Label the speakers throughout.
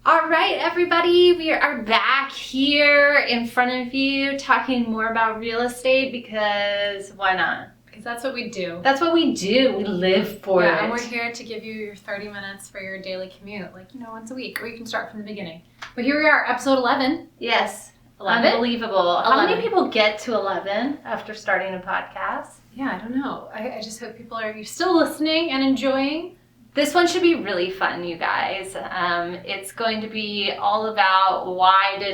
Speaker 1: All right, everybody, we are back here in front of you talking more about real estate because why not?
Speaker 2: Because that's what we do.
Speaker 1: That's what we do. We live for it.
Speaker 2: Yeah, and we're here to give you your 30 minutes for your daily commute, once a week, or you can start from the beginning. But here we are, episode 11.
Speaker 1: Yes.
Speaker 2: 11?
Speaker 1: Unbelievable.
Speaker 2: 11.
Speaker 1: How many people get to 11 after starting a podcast?
Speaker 2: Yeah, I don't know. I just hope people are still listening and enjoying.
Speaker 1: This one should be really fun, you guys. It's going to be all about why did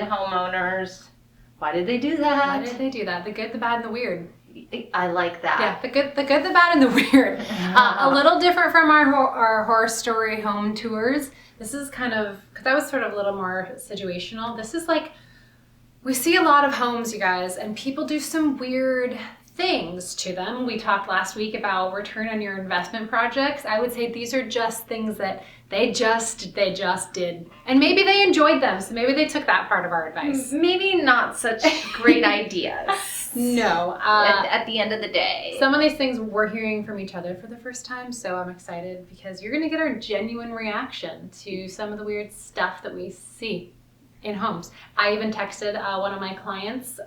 Speaker 1: they do that?
Speaker 2: Why did they do that? The good, the bad, and the weird.
Speaker 1: I like that.
Speaker 2: Yeah, the good, the bad, and the weird. A little different from our horror story home tours. This is kind of, because that was sort of a little more situational. This is like, we see a lot of homes, you guys, and people do some weird things to them. We talked last week about return on your investment projects. I would say these are just things that they just did. And maybe they enjoyed them, so maybe they took that part of our advice.
Speaker 1: Maybe not such great ideas.
Speaker 2: No.
Speaker 1: At the end of the day.
Speaker 2: Some of these things we're hearing from each other for the first time, so I'm excited because you're going to get our genuine reaction to some of the weird stuff that we see in homes. I even texted one of my clients,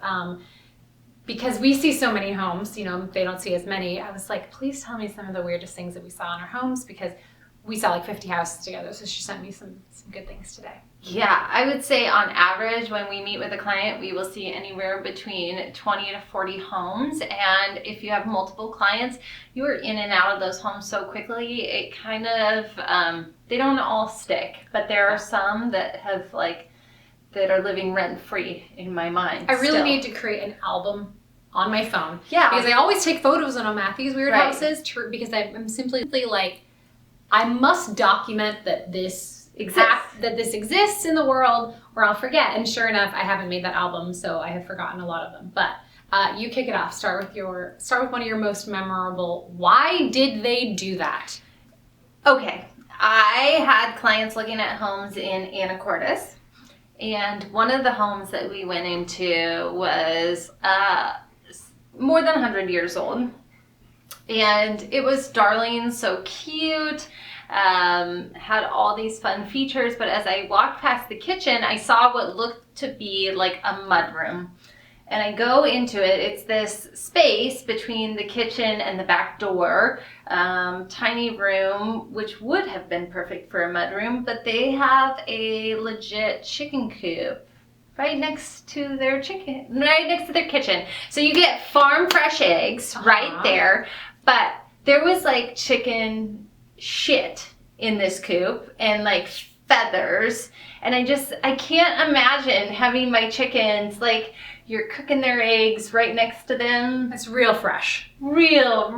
Speaker 2: because we see so many homes, they don't see as many. I was like, please tell me some of the weirdest things that we saw in our homes because we saw like 50 houses together. So she sent me some good things today.
Speaker 1: Yeah, I would say on average when we meet with a client, we will see anywhere between 20 to 40 homes. And if you have multiple clients, you are in and out of those homes so quickly. It kind of, they don't all stick, but there are some that have that are living rent-free in my mind.
Speaker 2: I really need to create an album on my phone.
Speaker 1: Yeah.
Speaker 2: Because I always take photos when I'm at these weird houses because I'm simply like, I must document that this exists in the world or I'll forget. And sure enough, I haven't made that album, so I have forgotten a lot of them. But you kick it off. Start with one of your most memorable. Why did they do that?
Speaker 1: Okay. I had clients looking at homes in Anacortes. And one of the homes that we went into was more than 100 years old. And it was darling, so cute, had all these fun features. But as I walked past the kitchen, I saw what looked to be like a mudroom. And I go into it, it's this space between the kitchen and the back door, tiny room, which would have been perfect for a mudroom, but they have a legit chicken coop right next to their kitchen. So you get farm fresh eggs right there, but there was like chicken shit in this coop and like feathers. And I can't imagine having my chickens you're cooking their eggs right next to them.
Speaker 2: It's real fresh.
Speaker 1: Real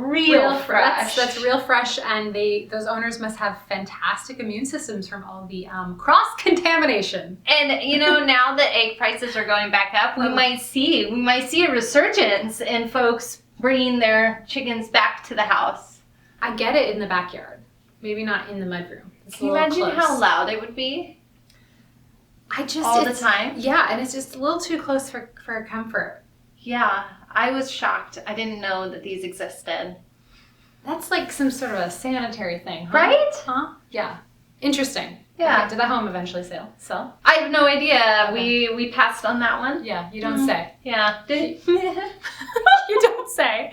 Speaker 1: fresh.
Speaker 2: That's real fresh, and those owners must have fantastic immune systems from all the cross-contamination.
Speaker 1: And now that egg prices are going back up, we might see a resurgence in folks bringing their chickens back to the house.
Speaker 2: I get it in the backyard, maybe not in the mudroom.
Speaker 1: Can you imagine how loud it would be? All the time?
Speaker 2: Yeah, and it's just a little too close for comfort.
Speaker 1: Yeah, I was shocked. I didn't know that these existed.
Speaker 2: That's like some sort of a sanitary thing, huh?
Speaker 1: Right?
Speaker 2: Huh? Yeah. Interesting.
Speaker 1: Yeah.
Speaker 2: Did that home eventually sell?
Speaker 1: I have no idea.
Speaker 2: Okay.
Speaker 1: We passed on that one.
Speaker 2: Yeah, you don't say.
Speaker 1: Yeah.
Speaker 2: You don't say.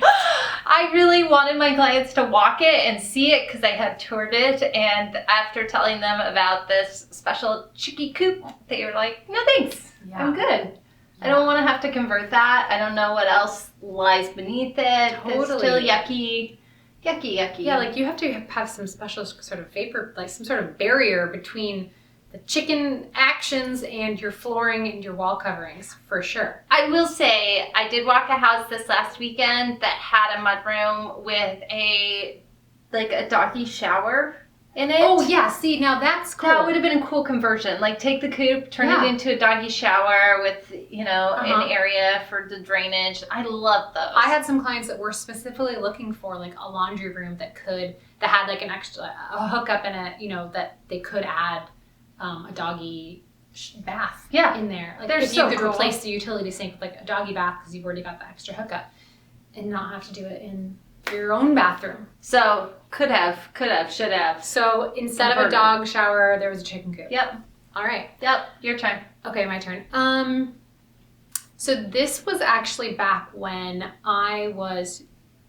Speaker 1: I really wanted my clients to walk it and see it because I had toured it, and after telling them about this special chickie coop, they were like, no thanks, I'm good. Yeah. I don't want to have to convert that. I don't know what else lies beneath it.
Speaker 2: Totally.
Speaker 1: It's still yucky.
Speaker 2: Yeah, you have to have some special sort of vapor, some sort of barrier between the chicken actions and your flooring and your wall coverings, for sure.
Speaker 1: I will say, I did walk a house this last weekend that had a mudroom with a doggy shower in it.
Speaker 2: Oh, yeah. See, now that's cool.
Speaker 1: That would have been a cool conversion. Take the coop, turn it into a doggy shower with, an area for the drainage. I love those.
Speaker 2: I had some clients that were specifically looking for a laundry room that had an extra hookup in it, that they could add a doggy bath in there. If you could replace the utility sink with a doggy bath because you've already got the extra hookup and not have to do it in your own bathroom.
Speaker 1: So could have, should have.
Speaker 2: So instead of a dog shower, there was a chicken coop.
Speaker 1: Yep.
Speaker 2: All right.
Speaker 1: Yep, your turn.
Speaker 2: Okay, my turn. So this was actually back when I was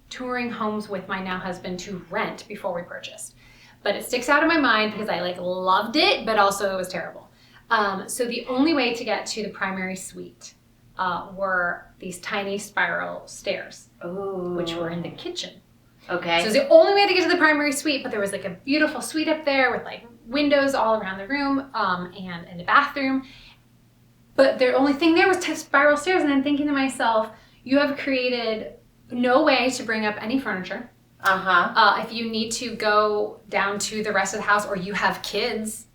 Speaker 2: touring homes with my now husband to rent before we purchased. But it sticks out in my mind because I loved it, but also it was terrible. So the only way to get to the primary suite were these tiny spiral stairs, which were in the kitchen.
Speaker 1: Okay.
Speaker 2: So it was the only way to get to the primary suite, but there was a beautiful suite up there with windows all around the room and in the bathroom. But the only thing there was spiral stairs, and I'm thinking to myself, you have created no way to bring up any furniture. If you need to go down to the rest of the house or you have kids,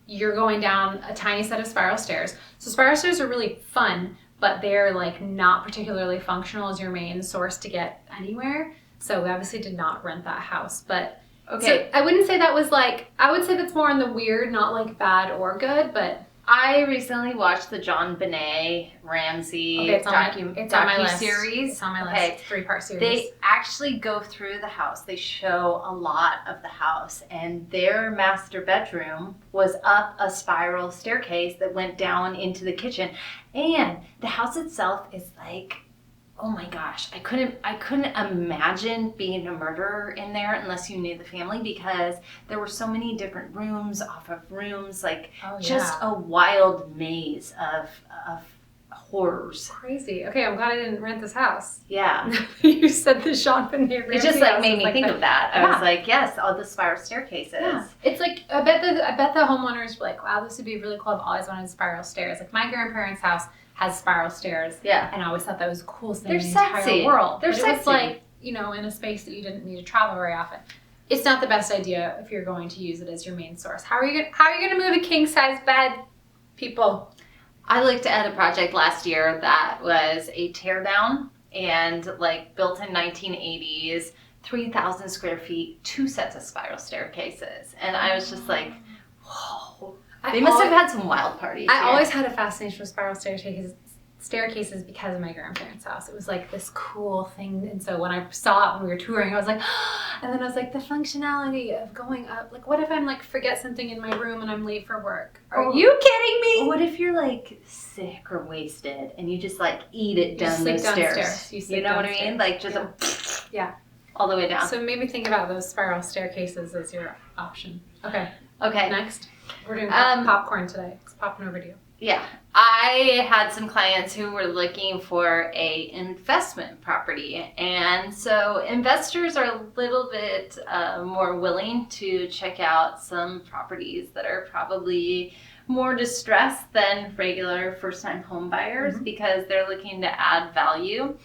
Speaker 2: you're going down a tiny set of spiral stairs. So spiral stairs are really fun, but they're not particularly functional as your main source to get anywhere. So we obviously did not rent that house. But
Speaker 1: okay,
Speaker 2: so I wouldn't say that was I would say that's more on the weird, not bad or good, but
Speaker 1: I recently watched the John Benet Ramsey
Speaker 2: it's on my list.
Speaker 1: series.
Speaker 2: It's on my list. 3-part series.
Speaker 1: They actually go through the house. They show a lot of the house, and their master bedroom was up a spiral staircase that went down into the kitchen. And the house itself is oh my gosh, I couldn't imagine being a murderer in there unless you knew the family, because there were so many different rooms off of rooms, just a wild maze of horrors.
Speaker 2: Crazy. Okay, I'm glad I didn't rent this house.
Speaker 1: Yeah.
Speaker 2: You said the Sean Benet Ramsey.
Speaker 1: It just made me think of that. I was yes, all the spiral staircases.
Speaker 2: Yeah. It's I bet the homeowners were wow, this would be really cool. I've always wanted spiral stairs. My grandparents' house has spiral stairs.
Speaker 1: Yeah.
Speaker 2: And I always thought that was the coolest thing
Speaker 1: in
Speaker 2: the
Speaker 1: sexy.
Speaker 2: Entire world.
Speaker 1: They're
Speaker 2: but
Speaker 1: sexy.
Speaker 2: It was in a space that you didn't need to travel very often. It's not the best idea if you're going to use it as your main source. How are you gonna move a king size bed, people?
Speaker 1: I looked at a project last year that was a teardown and built in 1980s, 3,000 square feet, 2 sets of spiral staircases. And I was just whoa. They must have had some wild parties.
Speaker 2: I always had a fascination with spiral staircases because of my grandparents' house. It was this cool thing. And so when I saw it when we were touring, I was and then I was the functionality of going up. What if I'm forget something in my room and I'm late for work? Are you kidding me?
Speaker 1: What if you're sick or wasted and you just eat it down the stairs? You know what I mean?
Speaker 2: Yeah.
Speaker 1: All the way down.
Speaker 2: So maybe think about those spiral staircases as your option. Okay. Next. We're doing popcorn today. It's popping over to you.
Speaker 1: Yeah. I had some clients who were looking for a investment property. And so investors are a little bit more willing to check out some properties that are probably more distressed than regular first-time home buyers because they're looking to add value.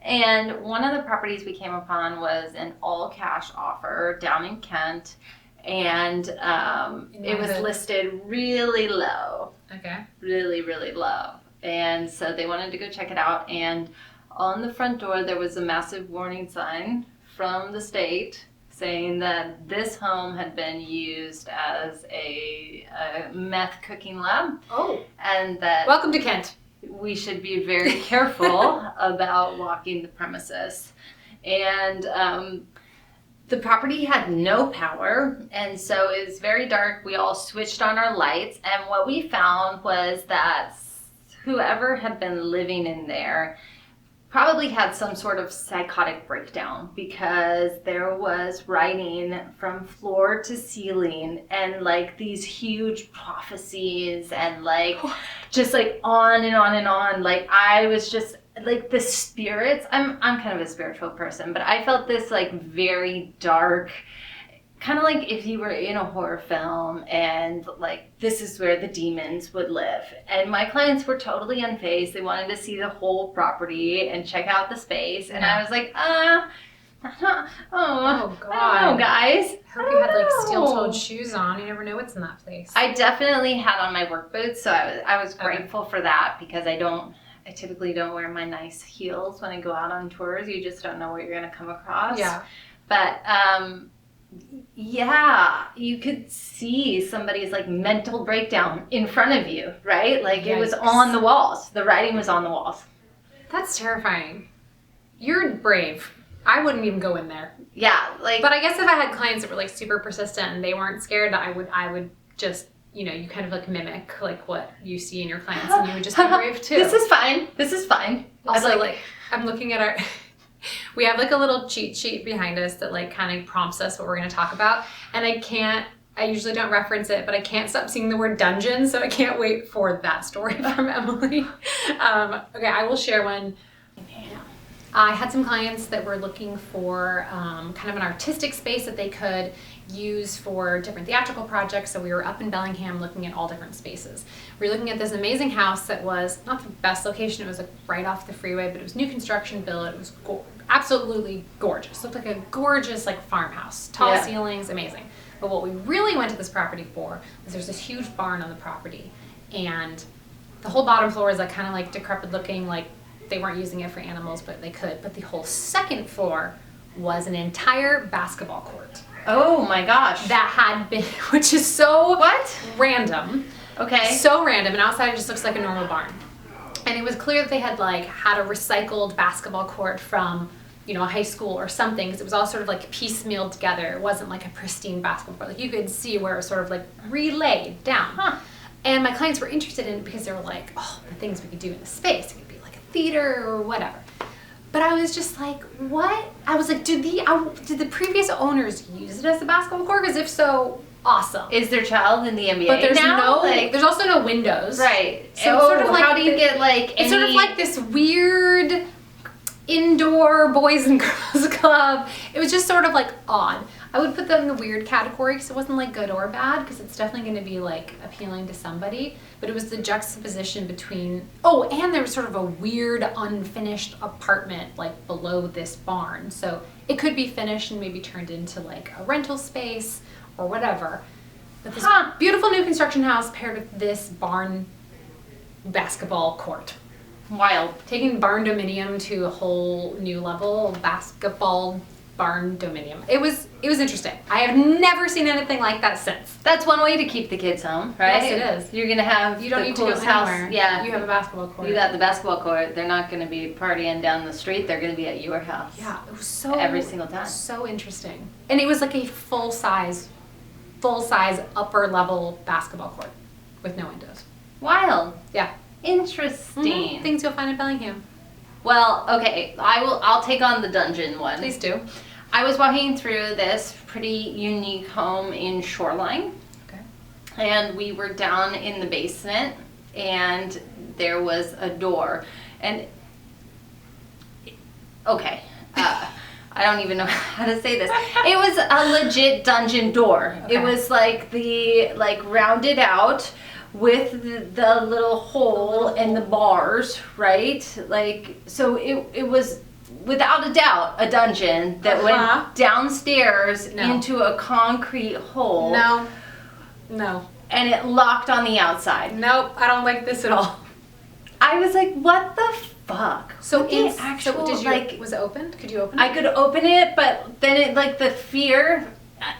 Speaker 1: And one of the properties we came upon was an all-cash offer down in Kent. And it was listed really low.
Speaker 2: Okay.
Speaker 1: Really, really low. And so they wanted to go check it out. And on the front door, there was a massive warning sign from the state saying that this home had been used as a meth cooking lab.
Speaker 2: Oh.
Speaker 1: And that...
Speaker 2: Welcome to Kent.
Speaker 1: We should be very careful about walking the premises. And... the property had no power, and so it was very dark. We all switched on our lights, and what we found was that whoever had been living in there probably had some sort of psychotic breakdown, because there was writing from floor to ceiling and these huge prophecies and just on and on and on. I was just the spirits. I'm kind of a spiritual person, but I felt this very dark, kind of if you were in a horror film and this is where the demons would live. And my clients were totally unfazed. They wanted to see the whole property and check out the space. And I was
Speaker 2: oh God.
Speaker 1: I don't know, guys.
Speaker 2: I hope you had steel-toed shoes on. You never know what's in that place.
Speaker 1: I definitely had on my work boots, so I was grateful for that, because I typically don't wear my nice heels when I go out on tours. You just don't know what you're going to come across.
Speaker 2: Yeah.
Speaker 1: But, yeah, you could see somebody's mental breakdown in front of you, right? It was on the walls. The writing was on the walls.
Speaker 2: That's terrifying. You're brave. I wouldn't even go in there.
Speaker 1: Yeah,
Speaker 2: But I guess if I had clients that were super persistent and they weren't scared, I would just you kind of like mimic like what you see in your clients, and you would just be brave too.
Speaker 1: This is fine.
Speaker 2: Also, like I'm looking at our we have like a little cheat sheet behind us that like kind of prompts us what we're going to talk about, and I usually don't reference it, but I can't stop seeing the word dungeon, so I can't wait for that story from Emily. Okay, I will share one. I had some clients that were looking for kind of an artistic space that they could use for different theatrical projects. So we were up in Bellingham looking at all different spaces. We were looking at this amazing house that was not the best location. It was like right off the freeway, but it was new construction built. It was absolutely gorgeous. Looked like a gorgeous like farmhouse, tall ceilings, amazing. But what we really went to this property for was there's this huge barn on the property, and the whole bottom floor is like kind of like decrepit looking, like they weren't using it for animals, but they could. But the whole second floor was an entire basketball court.
Speaker 1: Oh my gosh.
Speaker 2: That had been, which is so random.
Speaker 1: Okay.
Speaker 2: So random, and outside it just looks like a normal barn. And it was clear that they had like had a recycled basketball court from, a high school or something, because it was all sort of like piecemealed together. It wasn't like a pristine basketball court. Like you could see where it was sort of like relayed down.
Speaker 1: Huh.
Speaker 2: And my clients were interested in it because they were like, oh, the things we could do in the space. It could be like a theater or whatever. But I was just like, what? I was like, did the previous owners use it as a basketball court? Because if so, awesome.
Speaker 1: Is their child in the NBA
Speaker 2: but there's
Speaker 1: now?
Speaker 2: There's also no windows.
Speaker 1: Right.
Speaker 2: So
Speaker 1: sort of like how do you get like
Speaker 2: it's sort of like this weird indoor boys and girls club. It was just sort of like odd. I would put that in the weird category because it wasn't like good or bad, because it's definitely going to be like appealing to somebody. But it was the juxtaposition between, and there was sort of a weird unfinished apartment like below this barn. So it could be finished and maybe turned into like a rental space or whatever. But this beautiful new construction house paired with this barn basketball court.
Speaker 1: Wild.
Speaker 2: Taking barn dominium to a whole new level, basketball barn dominium. It was interesting. I have never seen anything like that since.
Speaker 1: That's one way to keep the kids home, right?
Speaker 2: Yes, it is.
Speaker 1: You're gonna have
Speaker 2: you don't need to go anywhere.
Speaker 1: Yeah,
Speaker 2: you have a basketball court.
Speaker 1: You got the basketball court. They're not gonna be partying down the street. They're gonna be at your house.
Speaker 2: Yeah, it was so
Speaker 1: every single time.
Speaker 2: So interesting, and it was like a full size upper level basketball court with no windows.
Speaker 1: Wild.
Speaker 2: Yeah.
Speaker 1: Interesting.
Speaker 2: Mm-hmm. Things you'll find in Bellingham.
Speaker 1: Well, okay, I'll take on the dungeon one.
Speaker 2: Please do.
Speaker 1: I was walking through this pretty unique home in Shoreline.
Speaker 2: Okay.
Speaker 1: And we were down in the basement, and there was a door. And I don't even know how to say this. It was a legit dungeon door. Okay. It was like rounded out with the little hole and the bars, right? So it was without a doubt a dungeon that went downstairs into a concrete hole.
Speaker 2: No.
Speaker 1: And it locked on the outside.
Speaker 2: Nope, I don't like this at all.
Speaker 1: I was like, what the fuck?
Speaker 2: So was it opened? Could you open it?
Speaker 1: I could open it, but then it the fear.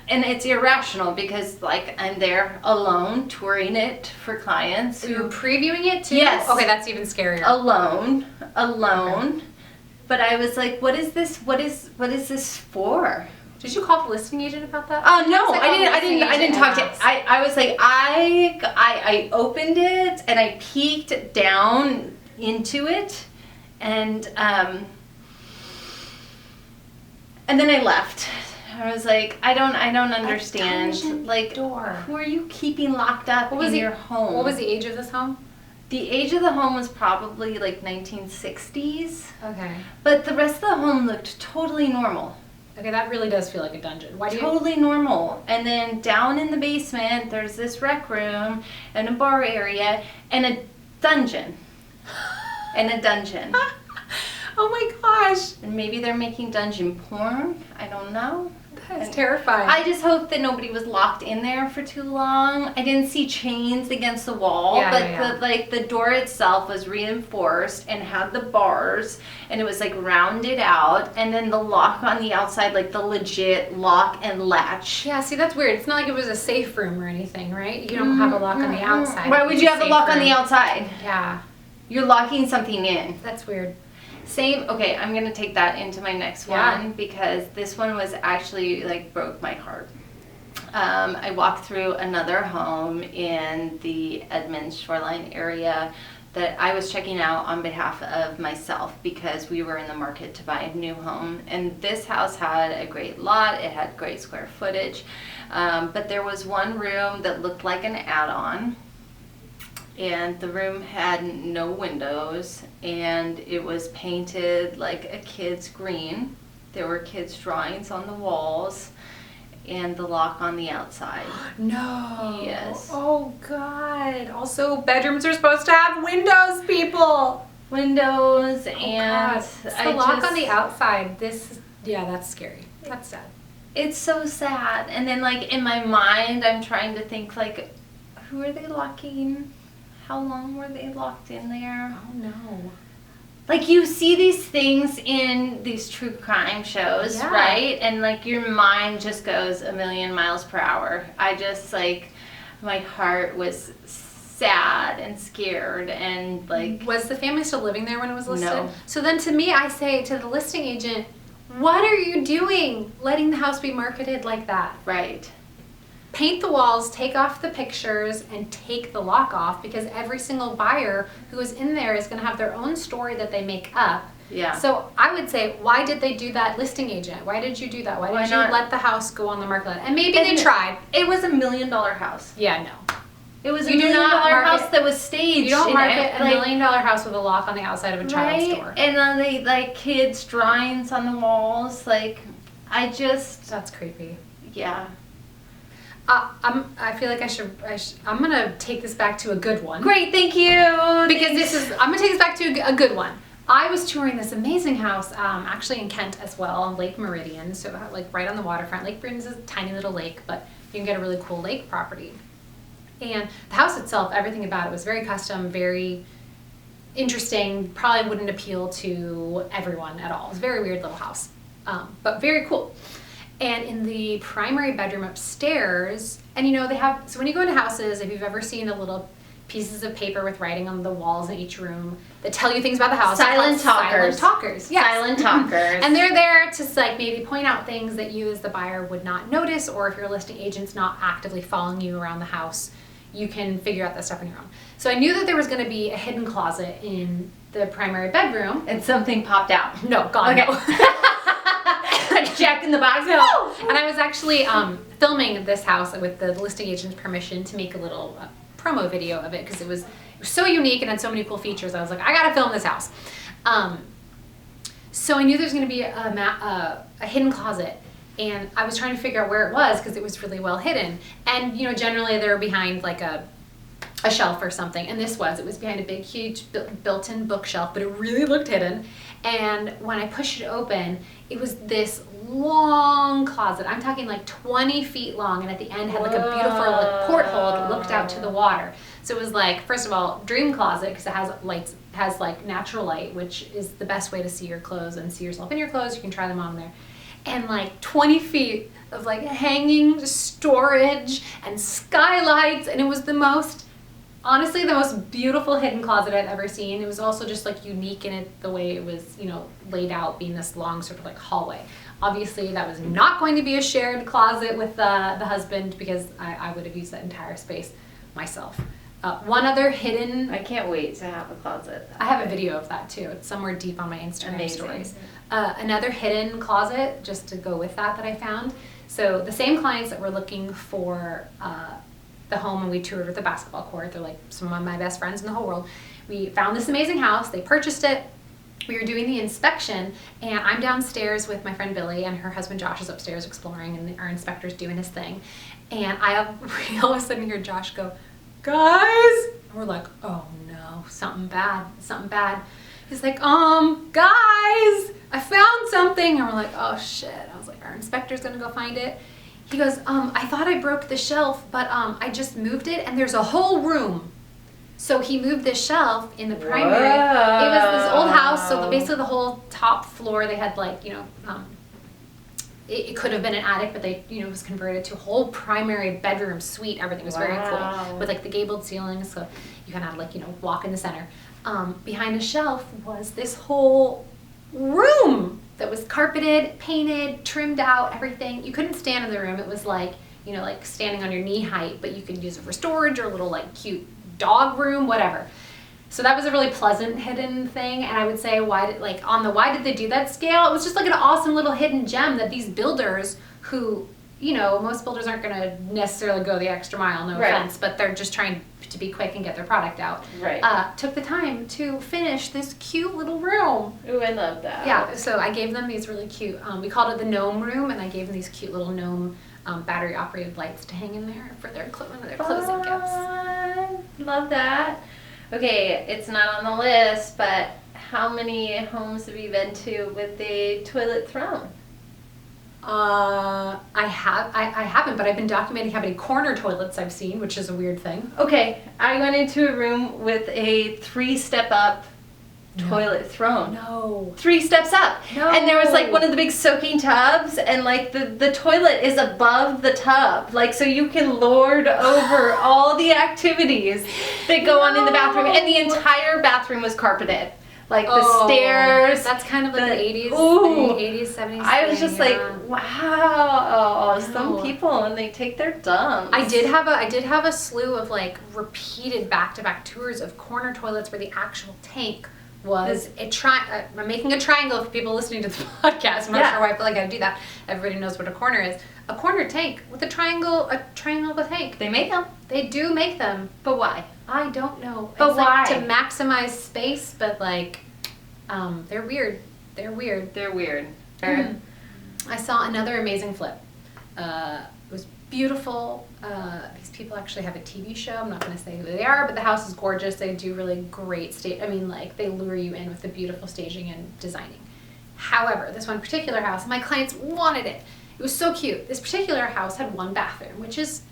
Speaker 1: And it's irrational because I'm there alone touring it for clients.
Speaker 2: So you were previewing it too?
Speaker 1: Yes.
Speaker 2: Okay, that's even scarier.
Speaker 1: Alone.
Speaker 2: Okay.
Speaker 1: But I was like, what is this? What is this for?
Speaker 2: Did you call the listing agent about that?
Speaker 1: Oh no, I didn't talk to. I was like, I opened it and I peeked down into it, and then I left. I was like, I don't understand.
Speaker 2: Door.
Speaker 1: Who are you keeping locked up in your home?
Speaker 2: What was the age of this home?
Speaker 1: The age of the home was probably 1960s.
Speaker 2: Okay.
Speaker 1: But the rest of the home looked totally normal.
Speaker 2: Okay, that really does feel like a dungeon.
Speaker 1: Totally normal. And then down in the basement, there's this rec room and a bar area and a dungeon.
Speaker 2: Oh my gosh.
Speaker 1: And maybe they're making dungeon porn. I don't know.
Speaker 2: That's terrifying.
Speaker 1: I just hope that nobody was locked in there for too long. I didn't see chains against the wall, the door itself was reinforced and had the bars, and it was rounded out, and then the lock on the outside, the legit lock and latch.
Speaker 2: Yeah, see, that's weird. It's not like it was a safe room or anything, right? You don't have a lock on the outside.
Speaker 1: Why would you have the lock on the outside?
Speaker 2: Yeah.
Speaker 1: You're locking something in.
Speaker 2: That's weird.
Speaker 1: Okay, I'm going to take that into my next one because this one was actually broke my heart. I walked through another home in the Edmonds Shoreline area that I was checking out on behalf of myself because we were in the market to buy a new home. And this house had a great lot, it had great square footage, but there was one room that looked like an add-on, and the room had no windows, and it was painted like a kid's green. There were kids' drawings on the walls, and the lock on the outside.
Speaker 2: No.
Speaker 1: Yes.
Speaker 2: Oh God. Also, bedrooms are supposed to have windows, people.
Speaker 1: Windows,
Speaker 2: Oh,
Speaker 1: and
Speaker 2: God. It's the lock on the outside. That's scary. That's sad.
Speaker 1: It's so sad. And then like in my mind, I'm trying to think like, who are they locking? How long were they locked in there?
Speaker 2: Oh no.
Speaker 1: Like you see these things in these true crime shows,
Speaker 2: Yeah.
Speaker 1: right? And like your mind just goes a million miles per hour. I just like, my heart was sad and scared and like.
Speaker 2: Was the family still living there when it was listed?
Speaker 1: No.
Speaker 2: So then to me, I say to the listing agent, what are you doing letting the house be marketed like that?
Speaker 1: Right.
Speaker 2: Paint the walls, take off the pictures, and take the lock off, because every single buyer who is in there is going to have their own story that they make up.
Speaker 1: Yeah.
Speaker 2: So I would say, why did they do that, listing agent? Why did you do that? Why did you
Speaker 1: not?
Speaker 2: let the house go on the market? And maybe they tried.
Speaker 1: It was $1 million house.
Speaker 2: Yeah, no.
Speaker 1: It was
Speaker 2: You
Speaker 1: $1
Speaker 2: do
Speaker 1: million
Speaker 2: not market-
Speaker 1: house that was staged.
Speaker 2: You don't
Speaker 1: in
Speaker 2: market
Speaker 1: it,
Speaker 2: a $1 million house with a lock on the outside of a child's
Speaker 1: right?
Speaker 2: store.
Speaker 1: And then they like kids' drawings on the walls. Like, I just,
Speaker 2: That's creepy.
Speaker 1: yeah.
Speaker 2: I feel like I'm gonna take this back to a good one.
Speaker 1: Great, thank you.
Speaker 2: Because I'm gonna take this back to a good one. I was touring this amazing house, actually in Kent as well, on Lake Meridian, so like right on the waterfront. Lake Meridian is a tiny little lake, but you can get a really cool lake property. And the house itself, everything about it was very custom, very interesting, probably wouldn't appeal to everyone at all. It was a very weird little house, but very cool. And in the primary bedroom upstairs, and you know, they have, so when you go into houses, if you've ever seen the little pieces of paper with writing on the walls in each room that tell you things about the house.
Speaker 1: Silent talkers.
Speaker 2: Silent talkers, yes.
Speaker 1: Silent talkers.
Speaker 2: And they're there to like maybe point out things that you as the buyer would not notice, or if your listing agent's not actively following you around the house, you can figure out that stuff on your own. So I knew that there was going to be a hidden closet in the primary bedroom.
Speaker 1: And something popped out.
Speaker 2: No, God,
Speaker 1: Okay.
Speaker 2: no.
Speaker 1: Jack in the box.
Speaker 2: No. And I was actually filming this house with the listing agent's permission to make a little promo video of it, because it was so unique and had so many cool features. I was like, I gotta film this house. So I knew there was gonna be a hidden closet, and I was trying to figure out where it was because it was really well hidden. And you know, generally they're behind like a shelf or something, and it was behind a big huge built-in bookshelf, but it really looked hidden. And when I pushed it open, it was this long closet. I'm talking like 20 feet long, and at the end had like a beautiful like, porthole that looked out to the water. So it was like, first of all, dream closet, because it has lights, has like natural light, which is the best way to see your clothes and see yourself in your clothes. You can try them on there. And like 20 feet of like hanging storage and skylights, and it was honestly the most beautiful hidden closet I'd ever seen. It was also just like unique in it, the way it was, you know, laid out, being this long sort of like hallway. Obviously that was not going to be a shared closet with the husband, because I would have used that entire space myself. One other hidden...
Speaker 1: I can't wait to have a closet.
Speaker 2: I have a video of that too. It's somewhere deep on my Instagram
Speaker 1: Amazing.
Speaker 2: stories. Another hidden closet, just to go with that I found. So the same clients that were looking for the home when we toured with the basketball court, they're like some of my best friends in the whole world. We found this amazing house. They purchased it. We were doing the inspection, and I'm downstairs with my friend Billy, and her husband Josh is upstairs exploring, and our inspector's doing his thing. And we all of a sudden hear Josh go, "Guys!" And we're like, "Oh no, something bad, something bad." He's like, "Guys, I found something." And we're like, "Oh shit." I was like, "Our inspector's gonna go find it." He goes, "I thought I broke the shelf, but I just moved it, and there's a whole room." So he moved this shelf in the primary.
Speaker 1: Whoa.
Speaker 2: It was this old house, so basically the whole top floor, they had like, you know, it could have been an attic, but they, you know, it was converted to a whole primary bedroom suite. Everything was very cool, with like the gabled ceilings, so you kind of had like, you know, walk in the center. Behind a shelf was this whole room that was carpeted, painted, trimmed out, everything. You couldn't stand in the room. It was like, like standing on your knee height, but you could use it for storage or a little like cute dog room, whatever. So that was a really pleasant hidden thing. And I would say why did they do that scale? It was just like an awesome little hidden gem that these builders who, most builders aren't going to necessarily go the extra mile, no offense, but they're just trying to be quick and get their product out.
Speaker 1: Right.
Speaker 2: Took the time to finish this cute little room.
Speaker 1: Ooh, I love that.
Speaker 2: Yeah, so I gave them these really cute, we called it the gnome room, and I gave them these cute little gnome battery operated lights to hang in there for their one of their closing gifts.
Speaker 1: Love that. Okay, it's not on the list, but how many homes have you been to with a toilet throne?
Speaker 2: I haven't, but I've been documenting how many corner toilets I've seen, which is a weird thing.
Speaker 1: Okay, I went into a room with a 3-step up toilet throne.
Speaker 2: No.
Speaker 1: 3 steps up.
Speaker 2: No.
Speaker 1: And there was like one of the big soaking tubs, and like the toilet is above the tub. Like, so you can lord over all the activities that go on in the bathroom. And the entire bathroom was carpeted. Like the stairs.
Speaker 2: That's kind of like the 80s,
Speaker 1: ooh,
Speaker 2: 80s, 70s.
Speaker 1: I was just like, wow,
Speaker 2: No.
Speaker 1: some people, and they take their dumps.
Speaker 2: I did have a slew of like repeated back-to-back tours of corner toilets where the actual tank was I'm making a triangle for people listening to the podcast. I'm not sure why I feel like I do that. Everybody knows what a corner is. A corner tank with a triangle of a tank.
Speaker 1: They make them.
Speaker 2: They do make them.
Speaker 1: But why?
Speaker 2: I don't know.
Speaker 1: But
Speaker 2: it's
Speaker 1: why?
Speaker 2: Like to maximize space, but like, they're weird. They're weird.
Speaker 1: They're weird.
Speaker 2: I saw another amazing flip. It was beautiful. These people actually have a TV show. I'm not going to say who they are, but the house is gorgeous. They do really great they lure you in with the beautiful staging and designing. However, this one particular house, my clients wanted it. It was so cute. This particular house had one bathroom, which is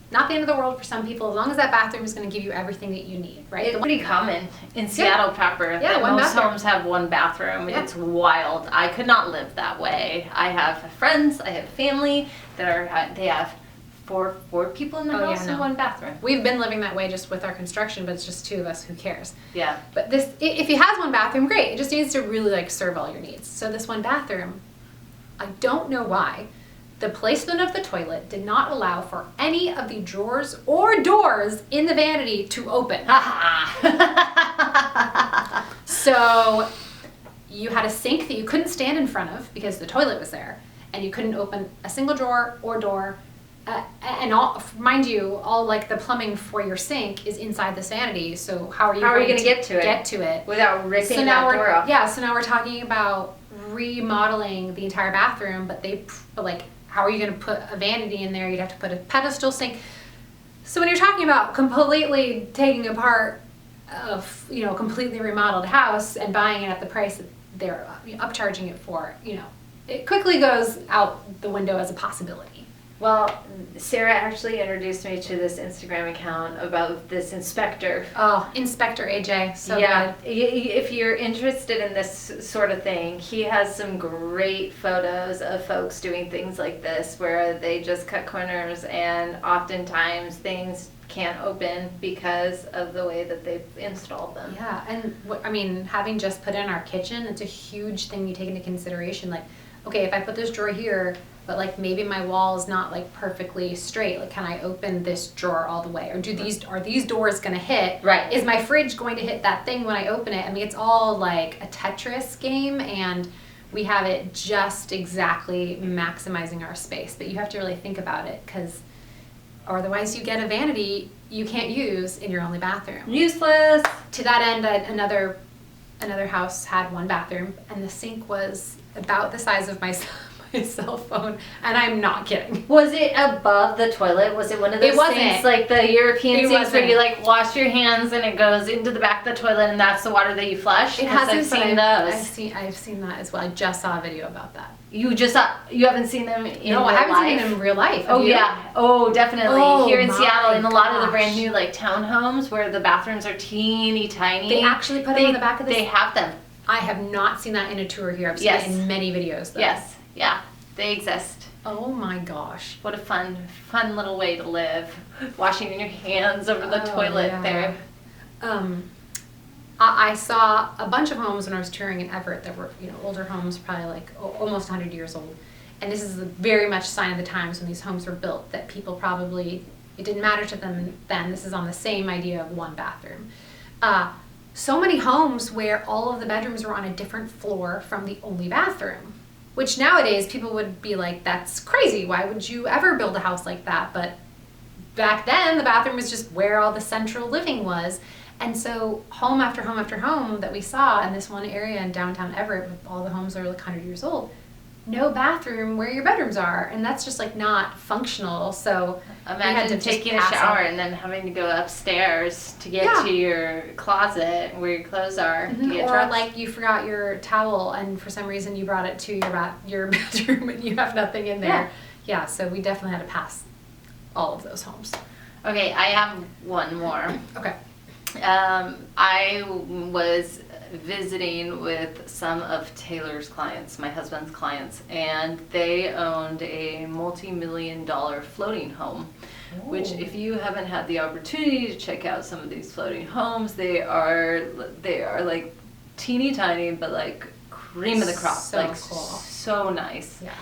Speaker 2: not the end of the world for some people, as long as that bathroom is going to give you everything that you need, right?
Speaker 1: It's pretty common in Seattle proper.
Speaker 2: Yeah,
Speaker 1: most
Speaker 2: bathroom.
Speaker 1: homes have one bathroom.
Speaker 2: Yeah.
Speaker 1: It's wild. I could not live that way. I have friends, I have family they have four people in the house and one bathroom.
Speaker 2: We've been living that way just with our construction, but it's just 2 of us. Who cares?
Speaker 1: Yeah.
Speaker 2: But if he has one bathroom, great. It just needs to really like serve all your needs. So this one bathroom, I don't know why, the placement of the toilet did not allow for any of the drawers or doors in the vanity to open. So you had a sink that you couldn't stand in front of because the toilet was there, and you couldn't open a single drawer or door. And all, mind you, all like the plumbing for your sink is inside this vanity. So how are you going to get to it
Speaker 1: without ripping
Speaker 2: that
Speaker 1: door off?
Speaker 2: Yeah. So now we're talking about remodeling the entire bathroom, but how are you going to put a vanity in there? You'd have to put a pedestal sink. So when you're talking about completely taking apart a completely remodeled house and buying it at the price that they're upcharging it for, it quickly goes out the window as a possibility.
Speaker 1: Well, Sarah actually introduced me to this Instagram account about this inspector.
Speaker 2: Oh, Inspector AJ. So good.
Speaker 1: If you're interested in this sort of thing, he has some great photos of folks doing things like this where they just cut corners, and oftentimes things can't open because of the way that they've installed them.
Speaker 2: Yeah, and having just put in our kitchen, it's a huge thing you take into consideration. Like, okay, if I put this drawer here, but like maybe my wall is not like perfectly straight, like can I open this drawer all the way, or are these doors going to hit?
Speaker 1: Right.
Speaker 2: Is my fridge going to hit that thing when I open it? I mean, it's all like a Tetris game, and we have it just exactly maximizing our space. But you have to really think about it, because otherwise you get a vanity you can't use in your only bathroom.
Speaker 1: Useless.
Speaker 2: To that end, another house had one bathroom, and the sink was about the size of my cell phone, and I'm not kidding.
Speaker 1: Was it above the toilet? Was it one of those sinks like the European sinks where you like wash your hands and it goes into the back of the toilet and that's the water that you flush?
Speaker 2: It hasn't.
Speaker 1: I've seen those.
Speaker 2: I've seen that as well. I just saw a video about that.
Speaker 1: You haven't seen them in real life?
Speaker 2: No, I haven't seen them in real life.
Speaker 1: Oh yeah. Oh, definitely.
Speaker 2: Oh,
Speaker 1: here in Seattle, in a lot of the
Speaker 2: gosh.
Speaker 1: brand new like townhomes where the bathrooms are teeny tiny.
Speaker 2: They actually put them on the back of the.
Speaker 1: They have them.
Speaker 2: I have not seen that in a tour here. I've seen it in many videos though.
Speaker 1: Yes. Yeah. They exist.
Speaker 2: Oh my gosh.
Speaker 1: What a fun little way to live. Washing your hands over the toilet there.
Speaker 2: I saw a bunch of homes when I was touring in Everett that were, older homes, probably like almost 100 years old. and this is very much a sign of the times when these homes were built, that people probably, it didn't matter to them then. This is on the same idea of one bathroom. So many homes where all of the bedrooms were on a different floor from the only bathroom, which nowadays people would be like, that's crazy. Why would you ever build a house like that? But back then, the bathroom was just where all the central living was. And so home after home after home that we saw in this one area in downtown Everett, with all the homes that are like 100 years old, no bathroom where your bedrooms are. And that's just like not functional. So
Speaker 1: imagine taking a shower and then having to go upstairs to get to your closet where your clothes are.
Speaker 2: Mm-hmm.
Speaker 1: To get
Speaker 2: or
Speaker 1: dressed.
Speaker 2: like you forgot your towel and for some reason you brought it to your bedroom and you have nothing in there. Yeah, so we definitely had to pass all of those homes.
Speaker 1: Okay, I have one more.
Speaker 2: Okay.
Speaker 1: I was visiting with some of Taylor's clients, my husband's clients, and they owned a multi-million-dollar floating home. Ooh. Which, if you haven't had the opportunity to check out some of these floating homes, they are like teeny tiny, but like cream of the crop.
Speaker 2: So
Speaker 1: like
Speaker 2: cool.
Speaker 1: So nice.
Speaker 2: Yeah.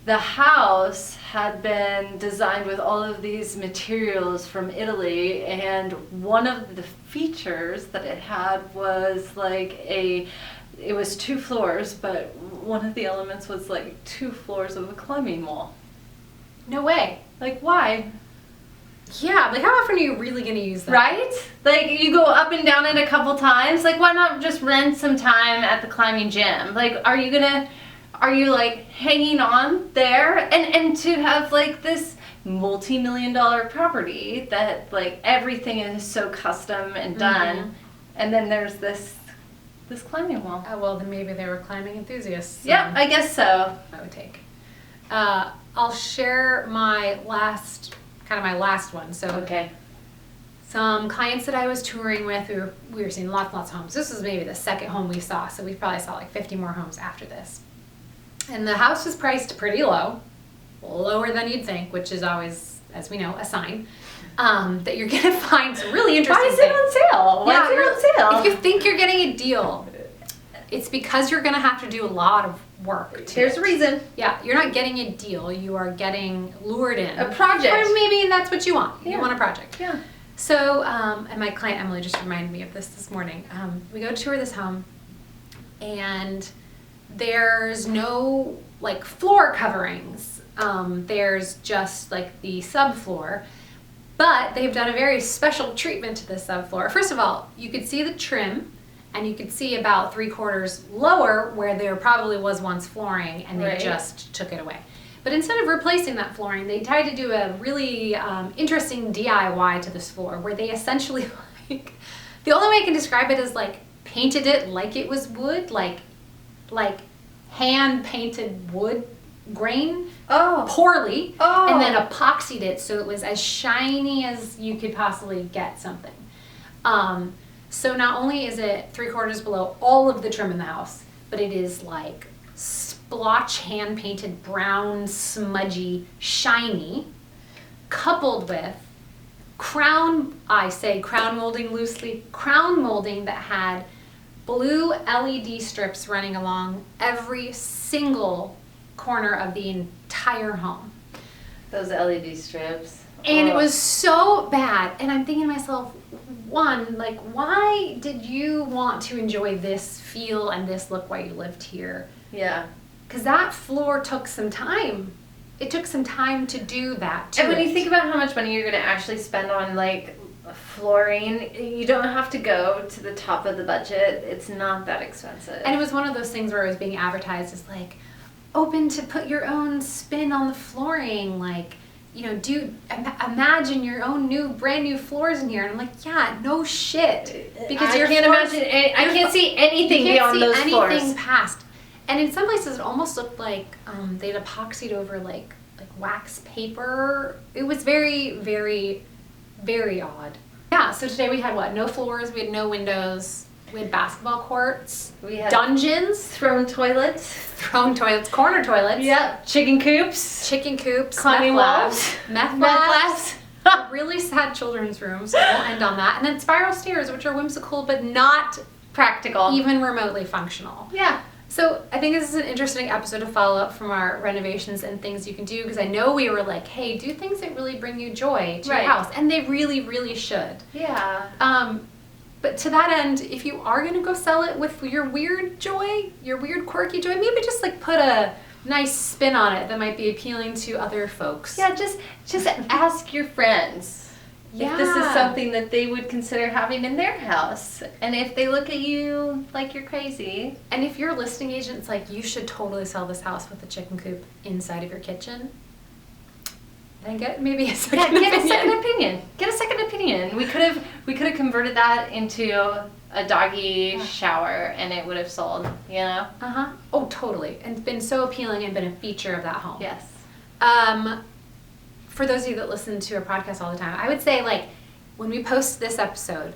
Speaker 1: The house had been designed with all of these materials from Italy, and one of the features that it had was it was 2 floors, but one of the elements was like 2 floors of a climbing wall.
Speaker 2: No way.
Speaker 1: Like, why?
Speaker 2: Yeah, like how often are you really going to use that?
Speaker 1: Right? Like, you go up and down it a couple times. Like, why not just rent some time at the climbing gym? Like, are you like hanging on there? And to have like this multi-million-dollar property that like everything is so custom and done, and then there's this climbing wall.
Speaker 2: Oh, well, then maybe they were climbing enthusiasts.
Speaker 1: Yeah, I guess so.
Speaker 2: I would take. I'll share my last one. So
Speaker 1: Okay.
Speaker 2: Some clients that I was touring with, we were seeing lots of homes. This was maybe the second home we saw, so we probably saw like 50 more homes after this. And the house was priced pretty low, lower than you'd think, which is always, as we know, a sign that you're going to find some really interesting things.
Speaker 1: Why is it on sale? Why is it on sale?
Speaker 2: If you think you're getting a deal, it's because you're going to have to do a lot of work.
Speaker 1: Here's a reason.
Speaker 2: Yeah, you're not getting a deal. You are getting lured in.
Speaker 1: A project.
Speaker 2: Or maybe that's what you want.
Speaker 1: Yeah.
Speaker 2: You want a project.
Speaker 1: Yeah.
Speaker 2: So, and my client Emily just reminded me of this morning. We go tour this home, and there's no like floor coverings. There's just like the subfloor, but they've done a very special treatment to the subfloor. First of all, you could see the trim, and you could see about 3/4 lower where there probably was once flooring, and they just took it away. But instead of replacing that flooring, they tried to do a really interesting DIY to this floor, where they essentially like, the only way I can describe it is like painted it like it was wood, like hand painted wood grain, poorly, and then epoxied it so it was as shiny as you could possibly get something. So not only is it 3/4 below all of the trim in the house, but it is like splotch hand painted brown, smudgy, shiny, coupled with crown molding loosely, crown molding that had blue LED strips running along every single corner of the entire home.
Speaker 1: Those LED strips.
Speaker 2: And it was so bad. And I'm thinking to myself, one, like, why did you want to enjoy this feel and this look while you lived here?
Speaker 1: Yeah.
Speaker 2: Because that floor took some time. It took some time to do that.
Speaker 1: And when you think about how much money you're going to actually spend on like flooring, you don't have to go to the top of the budget. It's not that expensive.
Speaker 2: And it was one of those things where it was being advertised as like open to put your own spin on the flooring, like, you know, imagine your own brand new floors in here. And I'm like, yeah, no shit, because
Speaker 1: I can't see anything beyond those floors.
Speaker 2: Anything past. And in some places, it almost looked like they'd epoxied over like wax paper. It was very, very, very odd. Yeah. So today we had what? No floors. We had no windows. We had basketball courts. We had dungeons. Thrown toilets. Corner toilets.
Speaker 1: Yep. Chicken coops.
Speaker 2: Climbing
Speaker 1: walls.
Speaker 2: Meth labs. Really sad children's rooms. So we'll end on that. And then spiral stairs, which are whimsical but not
Speaker 1: practical.
Speaker 2: Even remotely functional.
Speaker 1: Yeah.
Speaker 2: So I think this is an interesting episode to follow up from our renovations and things you can do, because I know we were like, hey, do things that really bring you joy to your house. And they really, really should.
Speaker 1: Yeah.
Speaker 2: But to that end, if you are going to go sell it with your weird joy, your weird quirky joy, maybe just like put a nice spin on it that might be appealing to other folks.
Speaker 1: Yeah, just ask your friends.
Speaker 2: Yeah.
Speaker 1: If this is something that they would consider having in their house. And if they look at you like you're crazy.
Speaker 2: And if your listing agent's like, you should totally sell this house with a chicken coop inside of your kitchen, then get maybe a second opinion.
Speaker 1: Get a second opinion. Get a second opinion. We could have converted that into a doggy shower and it would have sold, you know?
Speaker 2: Uh-huh. Oh, totally. And been so appealing and been a feature of that home.
Speaker 1: Yes.
Speaker 2: For those of you that listen to our podcast all the time, I would say, like, when we post this episode,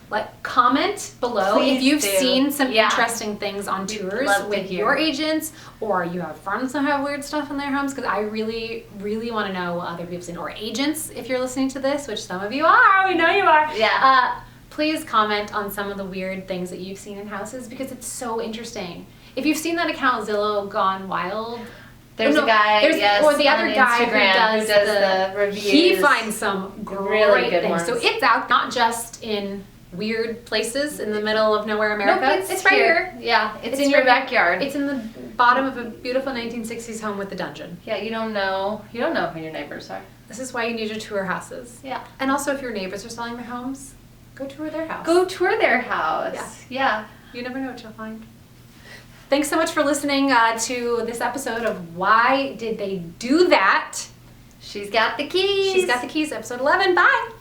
Speaker 2: like, comment below if you've seen some interesting things on tours with your agents, or you have friends that have weird stuff in their homes, because I really, really want to know what other people have seen. Or agents, if you're listening to this, which some of you are, we know you are.
Speaker 1: Yeah.
Speaker 2: Please comment on some of the weird things that you've seen in houses, because it's so interesting. If you've seen that account, Zillow Gone Wild,
Speaker 1: there's a guy,
Speaker 2: or the other guy
Speaker 1: Instagram
Speaker 2: who does the
Speaker 1: reviews.
Speaker 2: He finds some
Speaker 1: really good
Speaker 2: things.
Speaker 1: ones.
Speaker 2: So it's out, not just in weird places in the middle of nowhere, America.
Speaker 1: Nope, it's right here. Yeah, it's in your backyard.
Speaker 2: It's in the bottom of a beautiful 1960s home with a dungeon.
Speaker 1: Yeah, you don't know who your neighbors are.
Speaker 2: This is why you need to tour houses.
Speaker 1: Yeah.
Speaker 2: And also, if your neighbors are selling their homes, go tour their house.
Speaker 1: Go tour their house. Yeah.
Speaker 2: You never know what you'll find. Thanks so much for listening to this episode of Why Did They Do That?
Speaker 1: She's got the keys.
Speaker 2: She's got the keys, episode 11. Bye.